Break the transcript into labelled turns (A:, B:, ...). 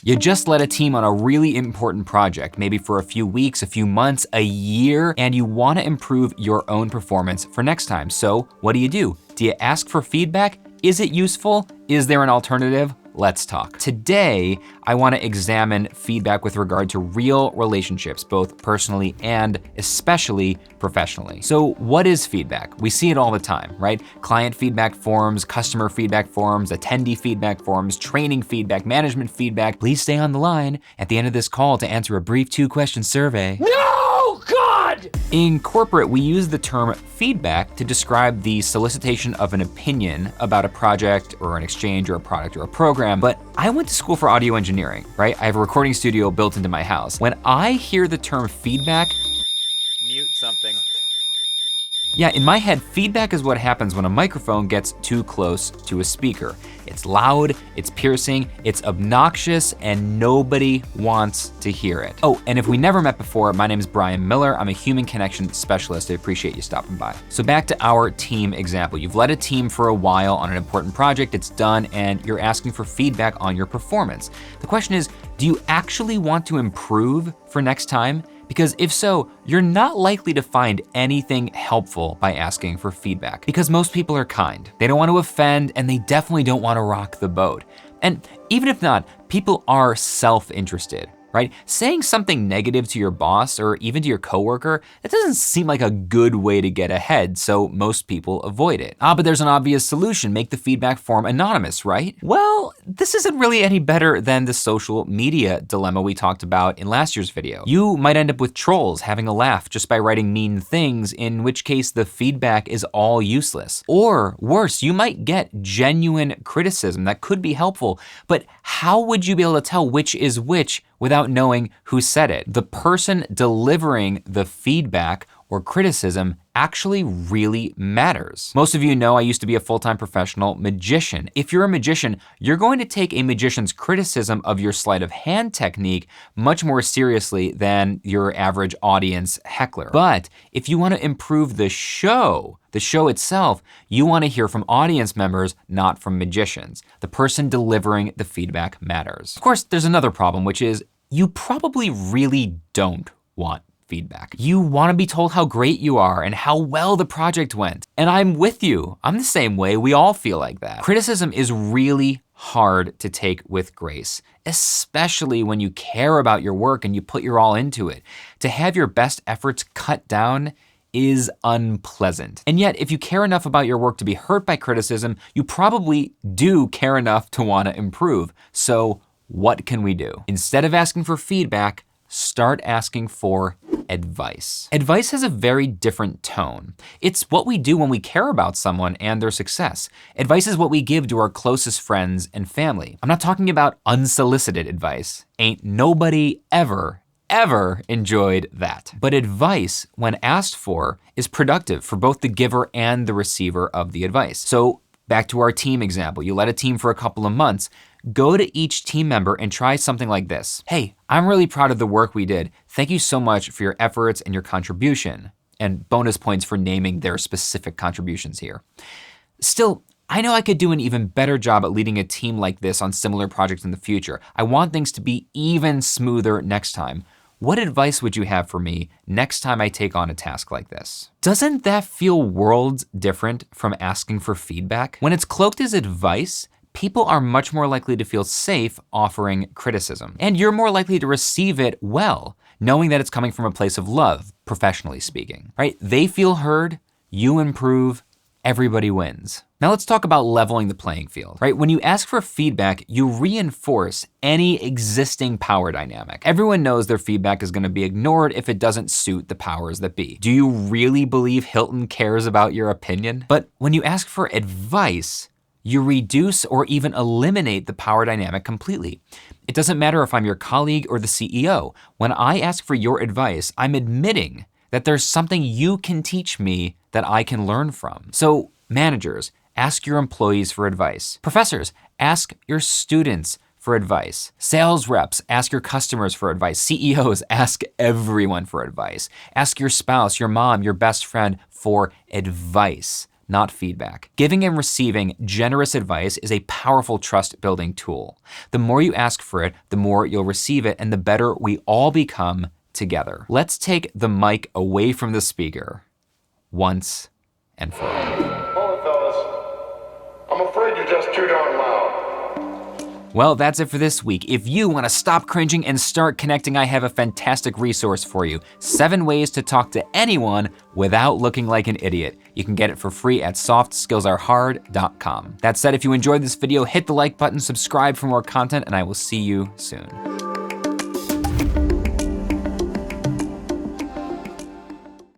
A: You just led a team on a really important project, maybe for a few weeks, a few months, a year, and you wanna improve your own performance for next time. So what do? Do you ask for feedback? Is it useful? Is there an alternative? Let's talk. Today, I wanna examine feedback with regard to real relationships, both personally and especially professionally. So what is feedback? We see it all the time, right? Client feedback forums, customer feedback forums, attendee feedback forums, training feedback, management feedback. Please stay on the line at the end of this call to answer a brief 2-question survey.
B: No, God!
A: In corporate, we use the term feedback to describe the solicitation of an opinion about a project or an exchange or a product or a program. But I went to school for audio engineering, right? I have a recording studio built into my house. When I hear the term feedback,
B: Mute something.
A: yeah, in my head, feedback is what happens when a microphone gets too close to a speaker. It's loud, it's piercing, it's obnoxious, and nobody wants to hear it. Oh, and if we never met before, my name is Brian Miller. I'm a human connection specialist. I appreciate you stopping by. So back to our team example. You've led a team for a while on an important project, it's done, and you're asking for feedback on your performance. The question is, do you actually want to improve for next time? Because if so, you're not likely to find anything helpful by asking for feedback, because most people are kind. They don't want to offend, and they definitely don't want to rock the boat. And even if not, people are self-interested, right? Saying something negative to your boss or even to your coworker, that doesn't seem like a good way to get ahead, so most people avoid it. But there's an obvious solution. Make the feedback form anonymous, right? Well, this isn't really any better than the social media dilemma we talked about in last year's video. You might end up with trolls having a laugh just by writing mean things, in which case the feedback is all useless. Or worse, you might get genuine criticism that could be helpful, but how would you be able to tell which is which without knowing who said it? The person delivering the feedback or criticism actually really matters. Most of you know I used to be a full-time professional magician. If you're a magician, you're going to take a magician's criticism of your sleight of hand technique much more seriously than your average audience heckler. But if you want to improve the show itself, you want to hear from audience members, not from magicians. The person delivering the feedback matters. Of course, there's another problem, which is you probably really don't want feedback. You want to be told how great you are and how well the project went. And I'm with you. I'm the same way. We all feel like that. Criticism is really hard to take with grace, especially when you care about your work and you put your all into it. To have your best efforts cut down is unpleasant. And yet, if you care enough about your work to be hurt by criticism, you probably do care enough to want to improve. So what can we do? Instead of asking for feedback, start asking for advice. Advice has a very different tone. It's what we do when we care about someone and their success. Advice is what we give to our closest friends and family. I'm not talking about unsolicited advice. Ain't nobody ever enjoyed that. But advice, when asked for, is productive for both the giver and the receiver of the advice. So back to our team example. You led a team for a couple of months. Go to each team member and try something like this. Hey, I'm really proud of the work we did. Thank you so much for your efforts and your contribution. And bonus points for naming their specific contributions here. Still, I know I could do an even better job at leading a team like this on similar projects in the future. I want things to be even smoother next time. What advice would you have for me next time I take on a task like this? Doesn't that feel worlds different from asking for feedback? When it's cloaked as advice, people are much more likely to feel safe offering criticism. And you're more likely to receive it well, knowing that it's coming from a place of love, professionally speaking, right? They feel heard, you improve, everybody wins. Now let's talk about leveling the playing field, right? When you ask for feedback, you reinforce any existing power dynamic. Everyone knows their feedback is gonna be ignored if it doesn't suit the powers that be. Do you really believe Hilton cares about your opinion? But when you ask for advice, you reduce or even eliminate the power dynamic completely. It doesn't matter if I'm your colleague or the CEO. When I ask for your advice, I'm admitting that there's something you can teach me that I can learn from. So managers, ask your employees for advice. Professors, ask your students for advice. Sales reps, ask your customers for advice. CEOs, ask everyone for advice. Ask your spouse, your mom, your best friend for advice. not feedback. Giving and receiving generous advice is a powerful trust-building tool. The more you ask for it, the more you'll receive it, and the better we all become together. Let's take the mic away from the speaker once and for all.
C: Hold it, fellas. I'm afraid you're just too darn loud.
A: Well, that's it for this week. If you want to stop cringing and start connecting, I have a fantastic resource for you. 7 ways to talk to anyone without looking like an idiot. You can get it for free at softskillsarehard.com. That said, if you enjoyed this video, hit the like button, subscribe for more content, and I will see you soon.